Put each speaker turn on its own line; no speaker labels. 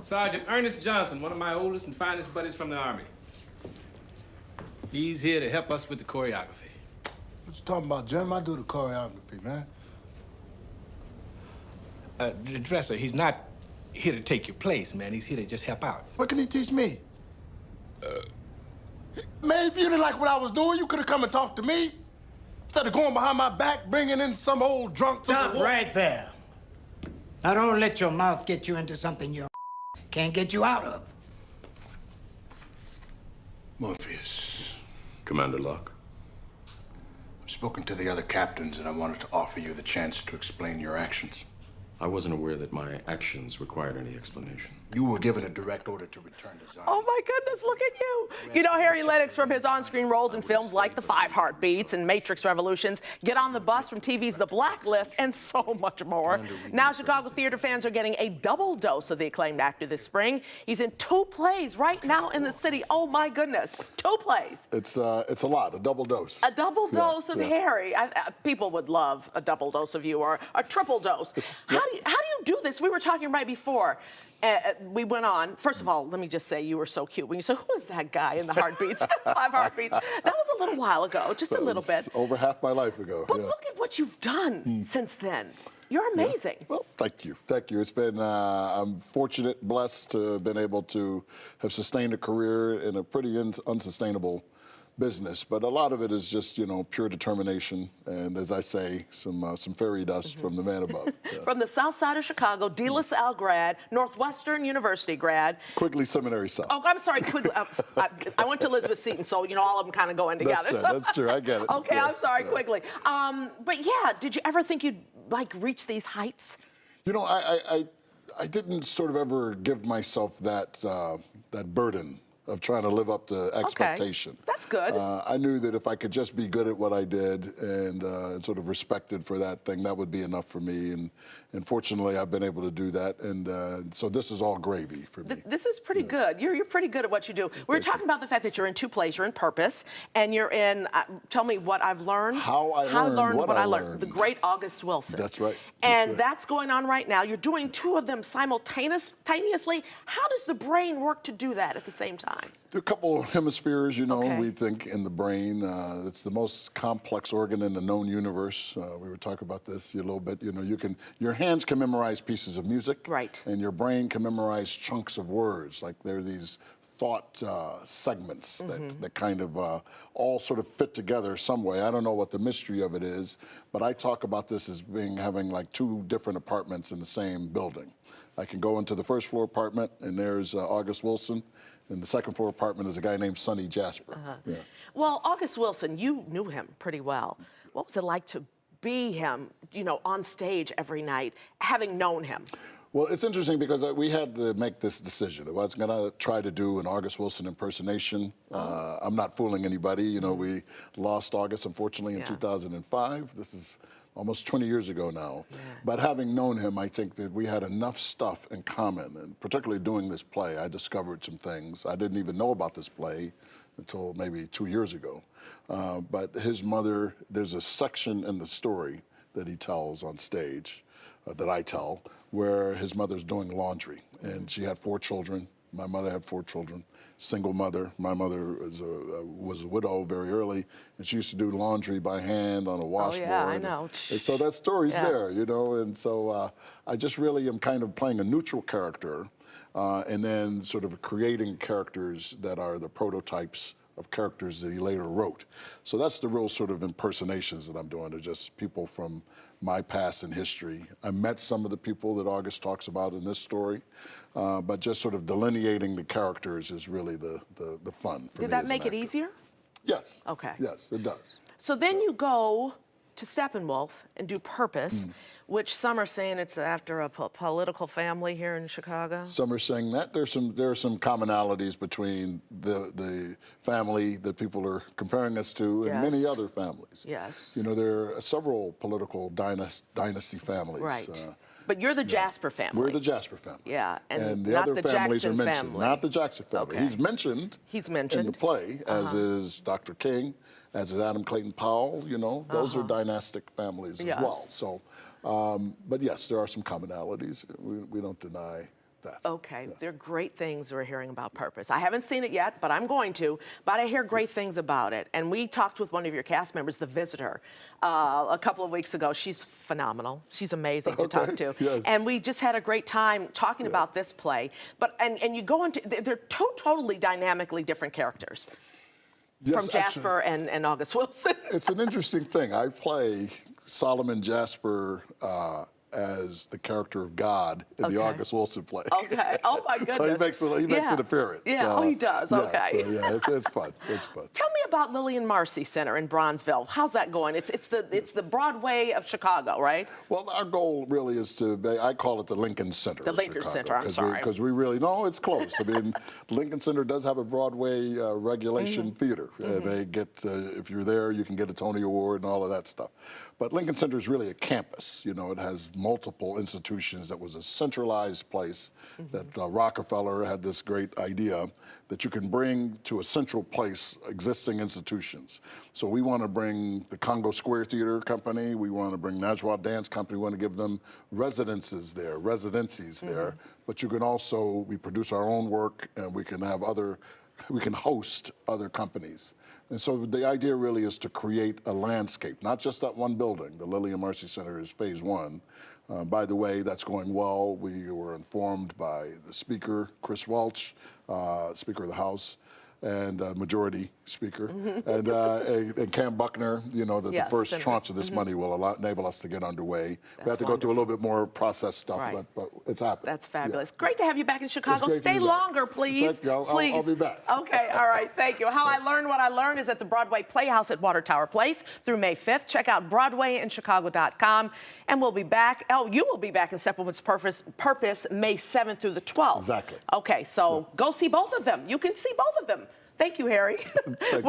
Sergeant Ernest Johnson, one of my oldest and finest buddies from the Army. He's here to help us with the choreography.
What you talking about, Jim? I do the choreography, man.
Dresser, he's not here to take your place, man. He's here to just help out.
What can he teach me? Man, if you didn't like what I was doing, you could have come and talked to me. Instead of going behind my back, bringing in some old drunk...
Stop right there. Now don't let your mouth get you into something you can't get you out of.
Morpheus.
Commander Locke.
I've spoken to the other captains, and I wanted to offer you the chance to explain your actions.
I wasn't aware that my actions required any explanation.
You were given a direct order to return to Zion.
Oh my goodness, look at you. You know Harry Lennox from his on-screen roles in films like The Five Heartbeats and Matrix Revolutions, Get on the Bus from TV's The Blacklist, and so much more. Now Chicago theater fans are getting a double dose of the acclaimed actor this spring. He's in 2 plays right now in the city. Oh my goodness, 2 plays.
It's a lot, a double dose.
A double dose of Harry. People would love a double dose of you, or a triple dose. How do you do this? We were talking right before. We went on. First of all, let me just say you were so cute when you said, "Who is that guy in the Heartbeats?" 5 Heartbeats. That was a little while ago, just a little bit.
Over half my life ago.
But look at what you've done since then. You're amazing.
Yeah. Well, thank you. Thank you. It's been, I'm fortunate, blessed to have been able to have sustained a career in a pretty unsustainable business, but a lot of it is just, you know, pure determination, and as I say, some fairy dust from the man above. Yeah.
From the south side of Chicago, De La Salle grad, Northwestern University grad.
Quigley Seminary South.
Oh, I'm sorry, Quigley. I went to Elizabeth Seton, so, you know, all of them kind of go in together.
That's true, I get it.
Okay,
yeah.
I'm sorry, Quigley. But yeah, did you ever think you'd, like, reach these heights?
You know, I didn't sort of ever give myself that, that burden of trying to live up to expectation.
Okay. That's good.
I knew that if I could just be good at what I did and sort of respected for that thing, that would be enough for me. And fortunately, I've been able to do that. And so this is all gravy for me.
This is pretty good. You're pretty good at what you do. We were talking about the fact that you're in 2 plays. You're in Purpose, and you're in, tell me what I've learned.
How I learned what I learned.
The great August Wilson.
That's right.
And that's going on right now. You're doing 2 of them simultaneously. How does the brain work to do that at the same time?
There are a couple of hemispheres, you know, we think in the brain. It's the most complex organ in the known universe. We were talking about this a little bit. You know, your hands can memorize pieces of music.
Right.
And your brain can memorize chunks of words. Like there are these thought segments that kind of all sort of fit together some way. I don't know what the mystery of it is, but I talk about this as having like 2 different apartments in the same building. I can go into the first floor apartment, and there's August Wilson. And the second floor apartment is a guy named Sonny Jasper. Yeah.
Well, August Wilson, you knew him pretty well. What was it like to be him, you know, on stage every night, having known him?
Well, it's interesting because we had to make this decision. I was going to try to do an August Wilson impersonation. I'm not fooling anybody. You know, we lost August, unfortunately, in 2005. This is almost 20 years ago now. Yeah. But having known him, I think that we had enough stuff in common, and particularly doing this play, I discovered some things. I didn't even know about this play until maybe 2 years ago. But his mother, there's a section in the story that he tells on stage, that I tell, where his mother's doing laundry. And she had 4 children. My mother had 4 children. Single mother. My mother was a widow very early, and she used to do laundry by hand on a washboard.
Oh, yeah, I know.
And so that story's there, you know, and so I just really am kind of playing a neutral character and then sort of creating characters that are the prototypes of characters that he later wrote. So that's the real sort of impersonations that I'm doing. They're just people from my past and history. I met some of the people that August talks about in this story, but just sort of delineating the characters is really the fun for me.
Did that make it easier?
Yes.
Okay.
Yes, it does.
So then you go to Steppenwolf and do Purpose, which some are saying it's after a political family here in Chicago.
Some are saying that. There are some commonalities between the family that people are comparing us to and many other families.
Yes.
You know, there are several political dynasty families.
Right. But you're the Jasper family.
We're the Jasper family.
Yeah,
and the
not
other
the
families
Jackson
are mentioned.
family.
Not the Jackson family.
Okay.
He's mentioned in the play, as is Dr. King, as is Adam Clayton Powell. You know, those are dynastic families as well. So, but yes, there are some commonalities. We don't deny that.
Okay, there are great things we're hearing about Purpose. I haven't seen it yet, but I'm going to. But I hear great things about it. And we talked with one of your cast members, The Visitor, a couple of weeks ago. She's phenomenal. She's amazing to talk to.
Yes.
And we just had a great time talking about this play. But and you go into they're totally dynamically different characters
Yes,
from Jasper and August Wilson.
It's an interesting thing. I play Solomon Jasper as the character of God in the August Wilson play.
Okay. Oh my goodness.
So he makes an appearance.
Yeah. Oh, he does.
Yeah,
Okay.
so yeah, it's fun. It's fun.
Tell me about Lillian Marcy Center in Bronzeville. How's that going? It's the Broadway of Chicago, right?
Well, our goal really is I call it the Lincoln Center.
The
of
Lincoln
Chicago,
Center, I'm sorry.
Because we really, no, it's close. I mean, Lincoln Center does have a Broadway regulation theater. They get, if you're there, you can get a Tony Award and all of that stuff. But Lincoln Center is really a campus. You know, it has multiple institutions. That was a centralized place that Rockefeller had this great idea that you can bring to a central place existing institutions. So we want to bring the Congo Square Theater Company. We want to bring Najwa Dance Company. We want to give them residencies there. But you can also, we produce our own work, and we can host other companies. And so the idea really is to create a landscape, not just that one building. The Lillian Marcy Center is phase 1. By the way, that's going well. We were informed by the Speaker, Chris Welch, Speaker of the House, and Majority Speaker, and Cam Buckner, you know, that the first
Senator.
tranche of this money will enable us to get underway. We have to go through a little bit more process stuff,
Right.
but it's happening.
That's fabulous.
Yeah.
Great to have you back in Chicago.
great to
Stay
be back.
longer, please.
Thank you. I'll
Please.
be back.
Okay, all right, thank you. How I learned what I learned is at the Broadway Playhouse at Water Tower Place through May 5th. Check out BroadwayInChicago.com. And we'll be back. Oh, you will be back in Steppenwolf's Purpose May 7th through the 12th.
Exactly.
Okay, so go see both of them. You can see both of them. Thank you, Harry.
Thank you.